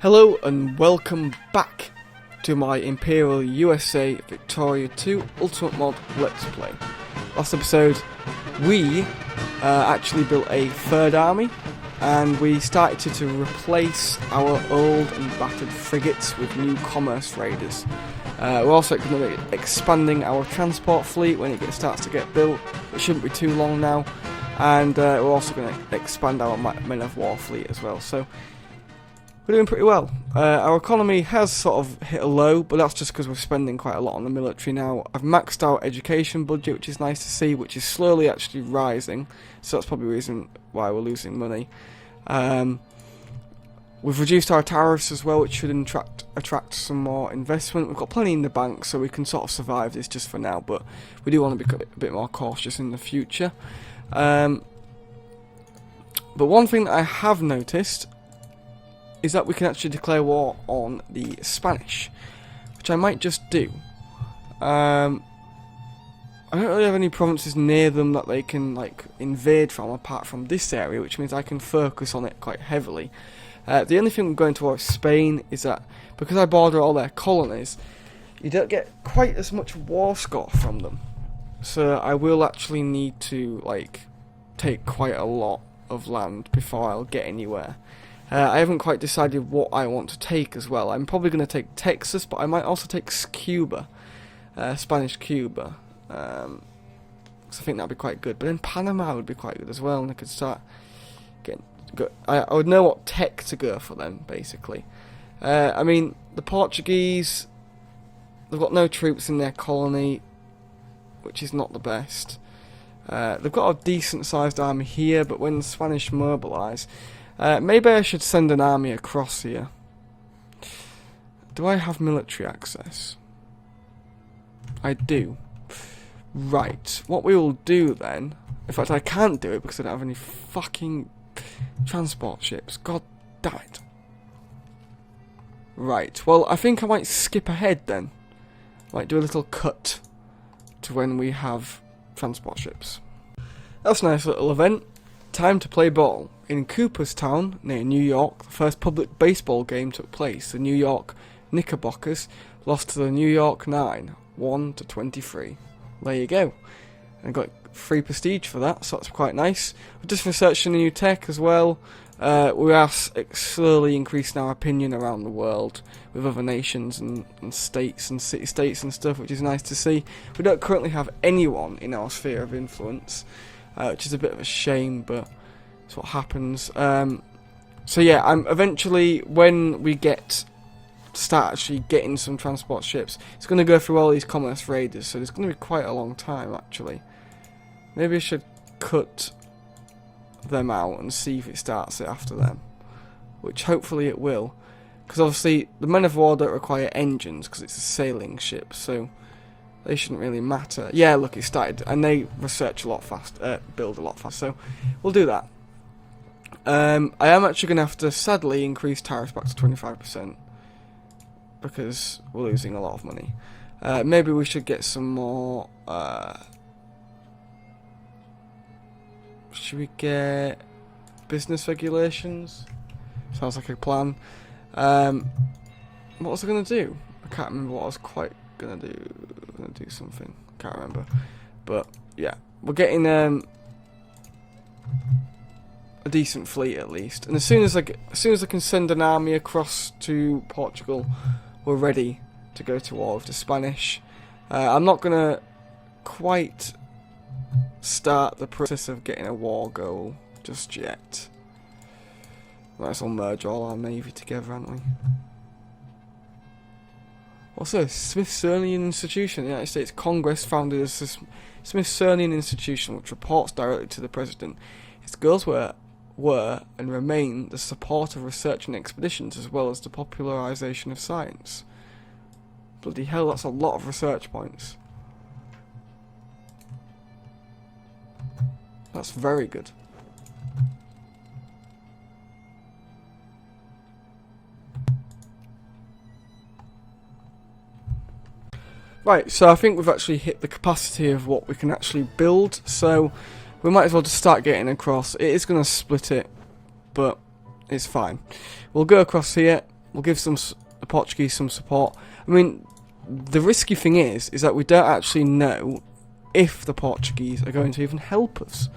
Hello and welcome back to my Imperial USA Victoria 2 Ultimate Mod Let's Play. Last episode we actually built a third army and we started to replace our old and battered frigates with new commerce raiders. We're also going to be expanding our transport fleet when it starts to get built. It shouldn't be too long now. And we're also going to expand our men of war fleet as well. So we're doing pretty well. Our economy has sort of hit a low, but that's just because we're spending quite a lot on the military now. I've maxed out education budget, which is nice to see, which is slowly actually rising. So that's probably the reason why we're losing money. We've reduced our tariffs as well, which should attract some more investment. We've got plenty in the bank, so we can sort of survive this just for now, but we do want to be a bit more cautious in the future. But one thing that I have noticed is that we can actually declare war on the Spanish, which I might just do. I don't really have any provinces near them that they can like invade from apart from this area, which means I can focus on it quite heavily. The only thing going towards Spain is that because I border all their colonies, you don't get quite as much war score from them. So I will actually need to like take quite a lot of land before I'll get anywhere. I haven't quite decided what I want to take as well. I'm probably going to take Texas, but I might also take Cuba, Spanish Cuba, because I think that'd be quite good. But then Panama would be quite good as well, and I could start getting. I would know what tech to go for them, basically. I mean, the Portuguese, they've got no troops in their colony, which is not the best. They've got a decent-sized army here, but when the Spanish mobilise. Maybe I should send an army across here. Do I have military access? I do. Right. What we will do then... In fact, I can't do it because I don't have any fucking transport ships. God damn it. Right. Well, I think I might skip ahead then. Might do a little cut to when we have transport ships. That's a nice little event. Time to play ball. In Cooperstown, near New York, the first public baseball game took place. The New York Knickerbockers lost to the New York 9, 1-23. There you go. I got free prestige for that, so that's quite nice. We're just researching new tech as well. We are slowly increasing our opinion around the world with other nations and states and city-states and stuff, which is nice to see. We don't currently have anyone in our sphere of influence, which is a bit of a shame, but that's what happens. So yeah, I'm eventually, when we start actually getting some transport ships, it's going to go through all these commerce raiders, so there's going to be quite a long time actually. Maybe I should cut them out and see if it starts it after them, which hopefully it will, because obviously the men of war don't require engines because it's a sailing ship, so they shouldn't really matter. Yeah, look, it started, and they research a lot faster, build a lot faster, so we'll do that. I am actually going to have to sadly increase tariffs back to 25% because we're losing a lot of money. Maybe we should get some more. Should we get business regulations? Sounds like a plan. What was I going to do? I can't remember what I was quite going to do. I'm going to do something. Can't remember. But yeah, we're getting a decent fleet at least, and as soon as I can send an army across to Portugal, we're ready to go to war with the Spanish. I'm not gonna quite start the process of getting a war goal just yet. Might as well merge all our navy together, aren't we? Also, Smithsonian Institution, the United States Congress founded as the Smithsonian Institution, which reports directly to the President. Its goals were and remain the support of research and expeditions as well as the popularisation of science. Bloody hell, that's a lot of research points. That's very good. Right, so I think we've actually hit the capacity of what we can actually build, so we might as well just start getting across. It is going to split it, but it's fine. We'll go across here. we'll give the Portuguese some support. I mean, the risky thing is that we don't actually know if the Portuguese are going to even help us.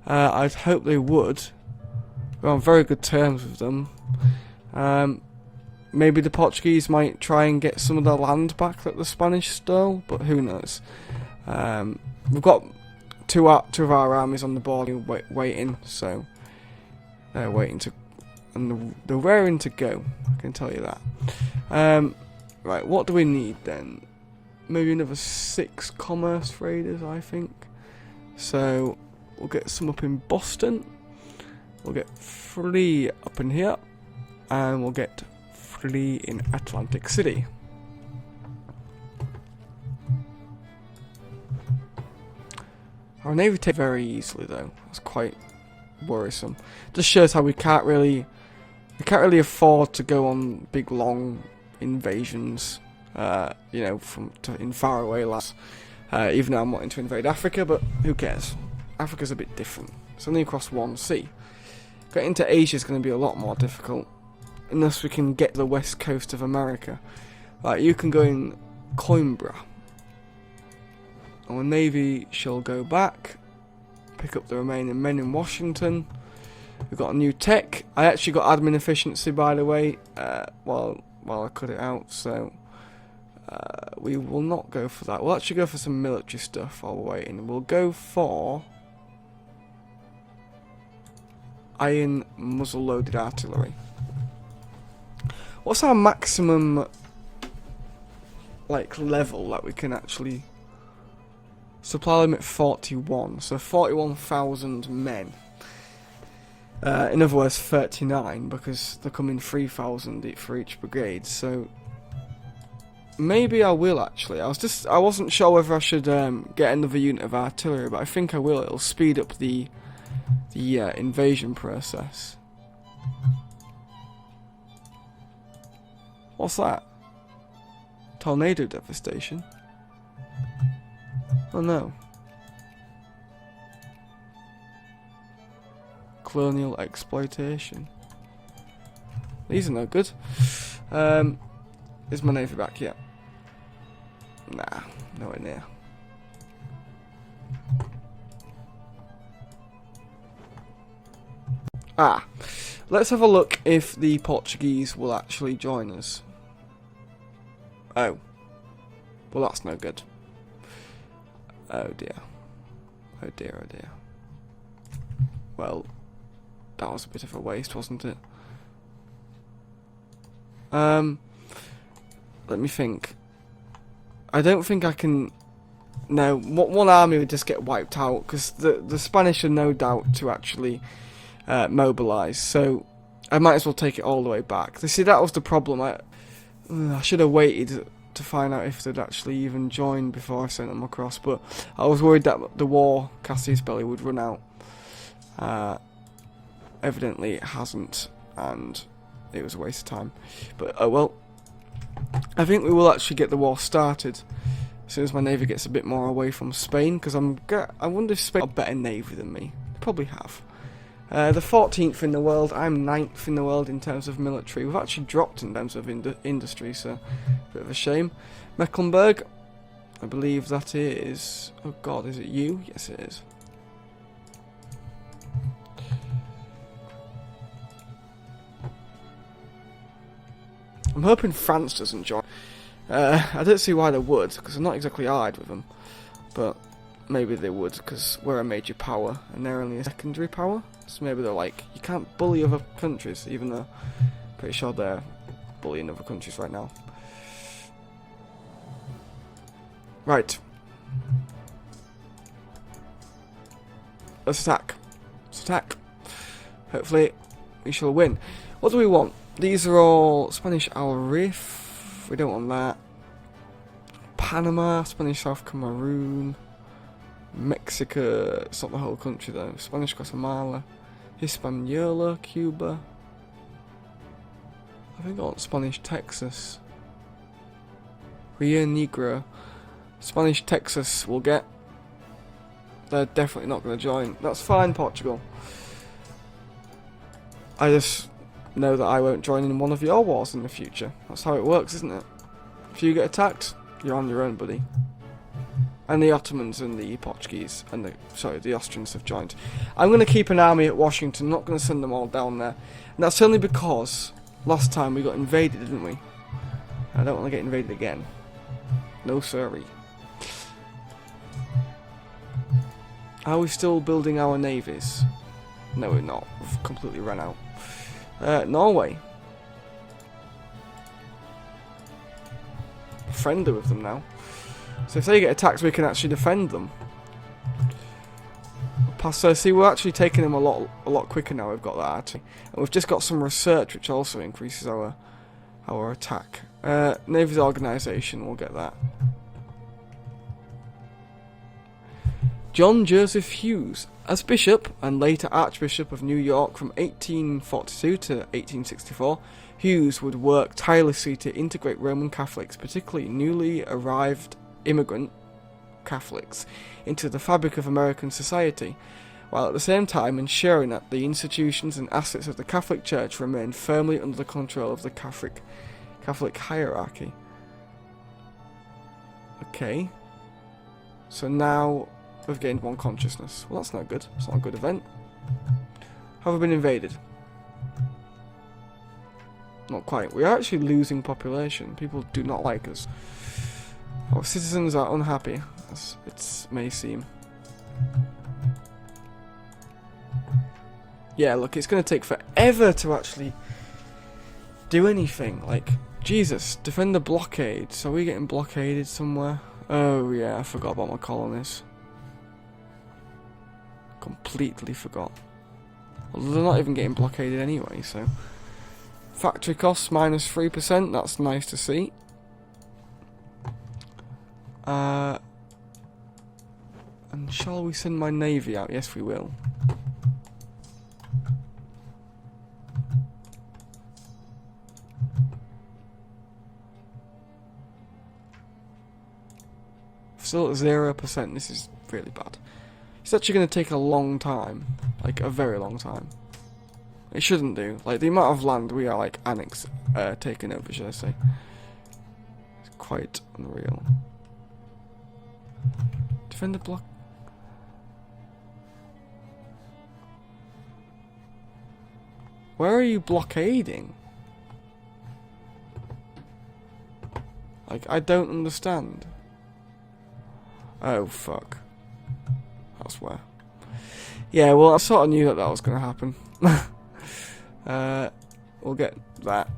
I'd hope they would. We're on very good terms with them. Maybe the Portuguese might try and get some of the land back that the Spanish stole, but who knows. We've got two of our armies on the border waiting, so they're waiting to, and they're raring to go, I can tell you that. Right, what do we need then? Maybe another 6 commerce raiders, I think. So we'll get some up in Boston, we'll get 3 up in here, and we'll get 3 in Atlantic City. Our navy takes very easily though. That's quite worrisome. Just shows how we can't really afford to go on big long invasions. You know, in faraway lands. Even though I'm wanting to invade Africa, but who cares? Africa's a bit different. It's only across one sea. Getting into Asia is going to be a lot more difficult, unless we can get to the west coast of America. Like, you can go in Coimbra. Our navy shall go back, pick up the remaining men in Washington. We've got a new tech. I actually got admin efficiency, by the way, while I cut it out, so we will not go for that. We'll actually go for some military stuff while we're waiting. We'll go for iron muzzle-loaded artillery. What's our maximum level that we can actually supply limit? 41, so 41,000 men. In other words, 39, because they're coming 3,000 for each brigade. So maybe I will actually. I wasn't sure whether I should get another unit of artillery, but I think I will. It'll speed up the invasion process. What's that? Tornado devastation? Oh no. Colonial exploitation. These are no good. Is my navy back yet? Nah, nowhere near. Let's have a look if the Portuguese will actually join us. Oh. Well, that's no good. Oh dear. Oh dear, oh dear. Well, that was a bit of a waste, wasn't it? Let me think. I don't think I can... No, one army would just get wiped out, because the Spanish are no doubt to actually mobilise, so I might as well take it all the way back. You see, that was the problem. I should have waited to find out if they'd actually even joined before I sent them across, but I was worried that the war, Cassius Belli, would run out. Evidently it hasn't, and it was a waste of time. But oh well. I think we will actually get the war started as soon as my navy gets a bit more away from Spain, because I wonder if Spain have a better navy than me. They probably have. The 14th in the world, I'm 9th in the world in terms of military. We've actually dropped in terms of industry, so a bit of a shame. Mecklenburg, I believe that is... Oh god, is it you? Yes it is. I'm hoping France doesn't join. I don't see why they would, because I'm not exactly allied with them. But maybe they would, because we're a major power, and they're only a secondary power. So maybe they're like, you can't bully other countries, even though I'm pretty sure they're bullying other countries right now. Right. Let's attack. Let's attack. Hopefully we shall win. What do we want? These are all Spanish Al Rif. We don't want that. Panama, Spanish South Cameroon, Mexico. It's not the whole country though. Spanish Guatemala, Hispaniola, Cuba. I think I want Spanish Texas. Rio Negro. Spanish Texas will get. They're definitely not going to join. That's fine, Portugal. know that I won't join in one of your wars in the future. That's how it works, isn't it? If you get attacked, you're on your own, buddy. And the Ottomans and the Portuguese and the Austrians have joined. I'm going to keep an army at Washington, not going to send them all down there. And that's only because last time we got invaded, didn't we? I don't want to get invaded again. No siree. Are we still building our navies? No, we're not. We've completely run out. Norway. Friendly with them now. So if they get attacked, we can actually defend them. See, we're actually taking them a lot quicker now. We've got that actually, and we've just got some research, which also increases our attack. Navy's organisation, we'll get that. John Joseph Hughes, as Bishop and later Archbishop of New York from 1842 to 1864, Hughes would work tirelessly to integrate Roman Catholics, particularly newly arrived immigrant Catholics, into the fabric of American society, while at the same time ensuring that the institutions and assets of the Catholic Church remained firmly under the control of the Catholic hierarchy. Okay, so now we've gained one consciousness. Well, that's not good. It's not a good event. Have we been invaded? Not quite. We are actually losing population. People do not like us. Our citizens are unhappy, as it may seem. Yeah, look, it's going to take forever to actually do anything. Like, Jesus, defend the blockade. So are we getting blockaded somewhere? Oh, yeah, I forgot about my colonies. Completely forgot. Well, they're not even getting blockaded anyway, so... Factory costs minus 3%, that's nice to see. And shall we send my navy out? Yes, we will. Still at 0%, this is really bad. It's actually going to take a long time. Like, a very long time. It shouldn't do. Like, the amount of land we are, like, taking over, should I say. It's quite unreal. Defend the block. Where are you blockading? Like, I don't understand. Oh, fuck. That's where. Yeah, well, I sort of knew that was going to happen. We'll get that.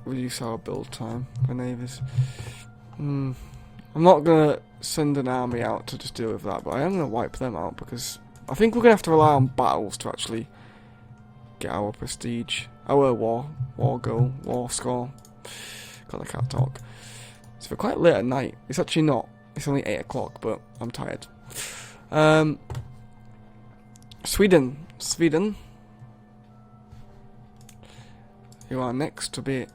Reduce our build time for navies. I'm not going to send an army out to just deal with that, but I am going to wipe them out because I think we're going to have to rely on battles to actually get our prestige. Our war goal, war score. God, I can't talk. So we're quite late at night. It's actually not. It's only 8 o'clock, but I'm tired. Sweden. You are next to be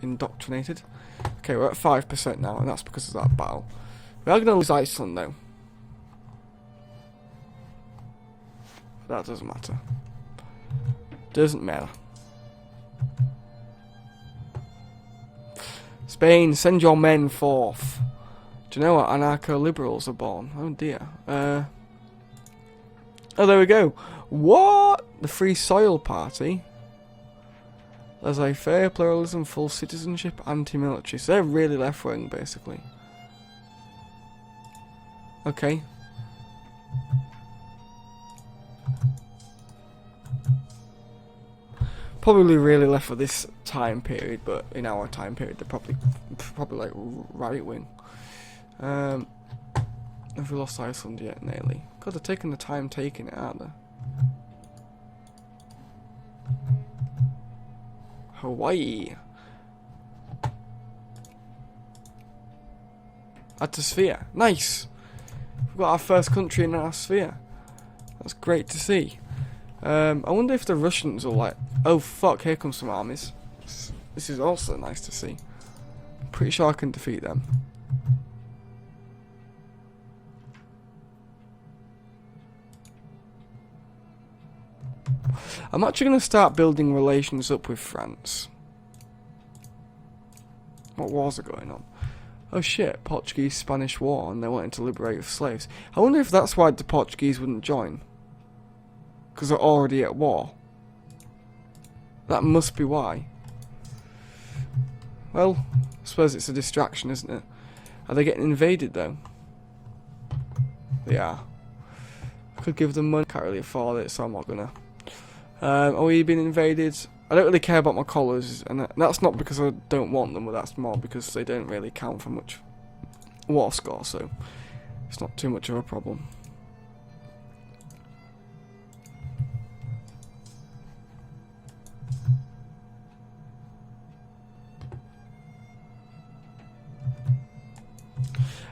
indoctrinated. Okay, we're at 5% now, and that's because of that battle. We are going to lose Iceland, though. That doesn't matter. Doesn't matter. Spain, send your men forth. Do you know what? Anarcho-liberals are born. Oh dear. Oh, there we go. What? The Free Soil Party? Laissez-faire, pluralism, full citizenship, anti-military. So they're really left-wing, basically. Okay. Probably really left for this time period, but in our time period, they're probably like right-wing. Have we lost Iceland yet? Nearly. God, they're taking the time taking it, aren't they? Hawaii. Add to sphere. Nice! We've got our first country in our sphere. That's great to see. I wonder if the Russians are like... Oh fuck, here comes some armies. This is also nice to see. Pretty sure I can defeat them. I'm actually going to start building relations up with France. What wars are going on? Oh shit, Portuguese-Spanish War, and they wanted to liberate slaves. I wonder if that's why the Portuguese wouldn't join. Because they're already at war. That must be why. Well, I suppose it's a distraction, isn't it? Are they getting invaded, though? They are. I could give them money. Can't really afford it, so I'm not gonna. Are we being invaded? I don't really care about my colours, and that's not because I don't want them, but that's more because they don't really count for much war score, so it's not too much of a problem.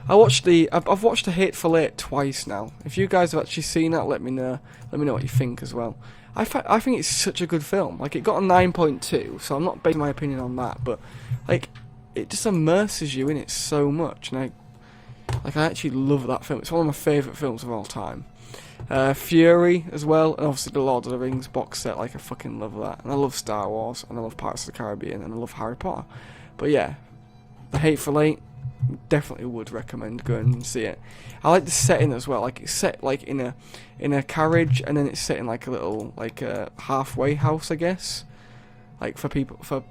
I've watched The Hateful Eight twice now. If you guys have actually seen that, let me know. Let me know what you think as well. I think it's such a good film. Like, it got a 9.2, so I'm not basing my opinion on that, but like, it just immerses you in it so much, and I actually love that film. It's one of my favourite films of all time. Fury as well, and obviously the Lord of the Rings box set. Like, I fucking love that, and I love Star Wars, and I love Pirates of the Caribbean, and I love Harry Potter. But yeah, The Hateful Eight, definitely would recommend going and see it. I like the setting as well. Like, it's set like in a carriage, and then it's set in like a little like a halfway house, I guess. Like for people that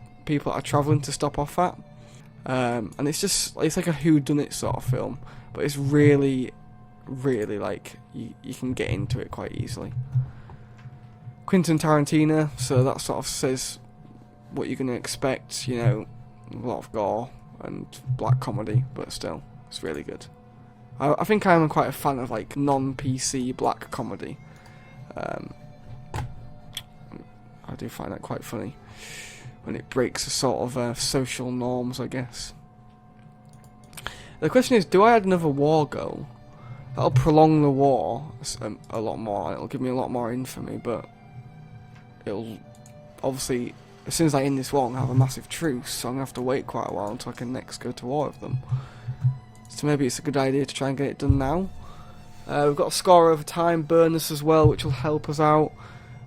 are travelling to stop off at. And it's like a whodunit sort of film, but it's really like you can get into it quite easily. Quentin Tarantino, so that sort of says what you're gonna expect. You know, a lot of gore and black comedy, but still, it's really good. I think I'm quite a fan of like non-PC black comedy. I do find that quite funny when it breaks a sort of social norms, I guess. The question is, do I add another war goal? That'll prolong the war a lot more. It'll give me a lot more infamy, but it'll obviously, as soon as I end this war, I'm going to have a massive truce, so I'm going to have to wait quite a while until I can next go to war with them. So maybe it's a good idea to try and get it done now. We've got a score over time bonus as well, which will help us out.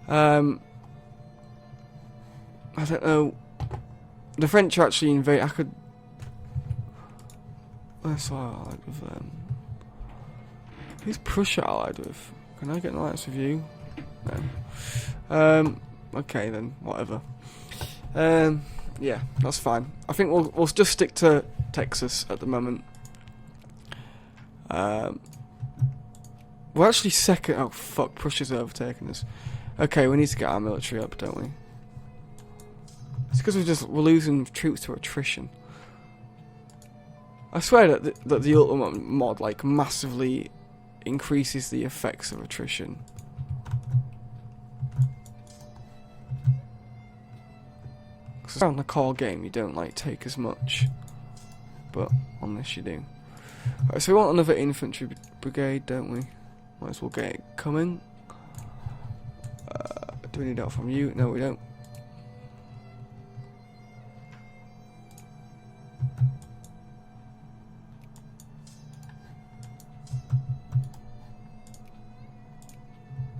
I don't know. The French are actually invade. I could. That's allied with them. Who's Prussia allied with? Can I get an alliance with you? No. Okay then, whatever. Yeah, that's fine. I think we'll just stick to Texas at the moment. We're actually second. Oh fuck, Prussia's overtaken us. Okay, we need to get our military up, don't we? It's because we're losing troops to attrition. I swear that the ultimate mod like massively increases the effects of attrition. Because on the core game you don't like take as much, but on this you do. Right, so we want another infantry brigade, don't we? Might as well get it coming. Do we need that from you? No, we don't.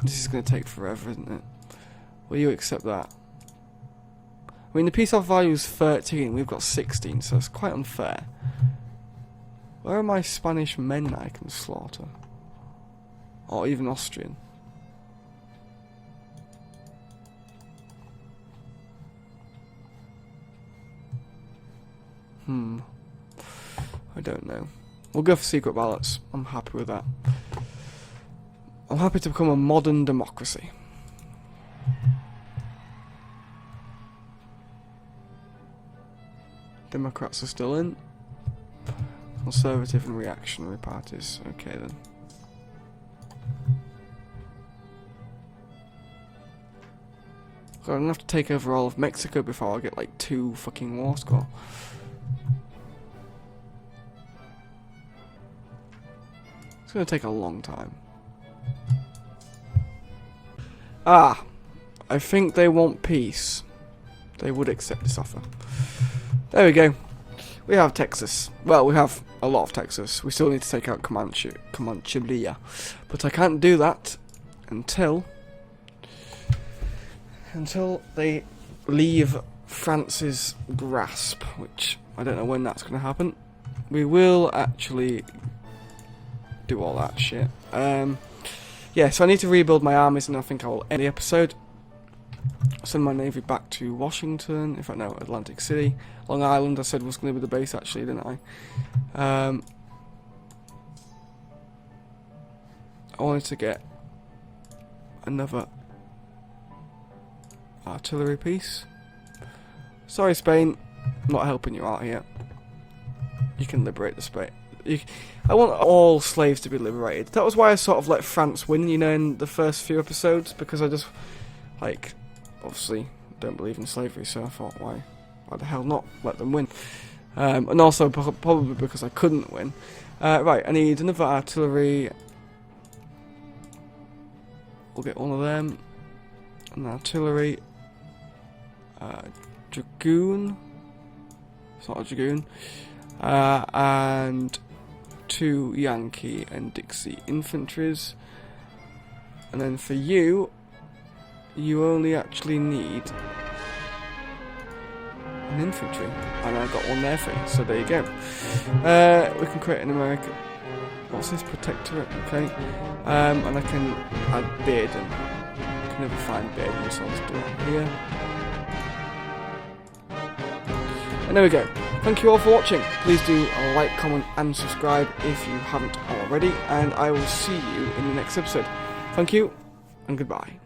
This is going to take forever, isn't it? Will you accept that? I mean, the peace offer value is 13, we've got 16, so it's quite unfair. Where are my Spanish men that I can slaughter? Or even Austrian? I don't know. We'll go for secret ballots. I'm happy with that. I'm happy to become a modern democracy. Democrats are still in. Conservative and reactionary parties. Okay then. So I'm gonna have to take over all of Mexico before I get like 2 fucking war score. It's gonna take a long time. Ah, I think they want peace. They would accept this offer. There we go. We have Texas. Well, we have a lot of Texas. We still need to take out Comancheria. But I can't do that until until they leave France's grasp, which I don't know when that's going to happen. We will actually do all that shit. Yeah, so I need to rebuild my armies, and I think I will end the episode. Send my navy back to Washington, in fact no, Atlantic City. Long Island I said was going to be the base actually, didn't I? I wanted to get another artillery piece. Sorry Spain, I'm not helping you out here. You can liberate the Spain. I want all slaves to be liberated. That was why I sort of let France win, you know, in the first few episodes, because I just, like, obviously don't believe in slavery, so I thought, why the hell not let them win? And also probably because I couldn't win. Right, I need another artillery. We'll get one of them. An artillery. Dragoon. It's not a dragoon. And 2 Yankee and Dixie infantries. And then for you, you only actually need an infantry, and I got one there for you, so there you go. We can create an American, what's this, protectorate, okay, and I can add beard, and I can never find beard, so I'll just do it here. And there we go. Thank you all for watching. Please do like, comment and subscribe if you haven't already, and I will see you in the next episode. Thank you and goodbye.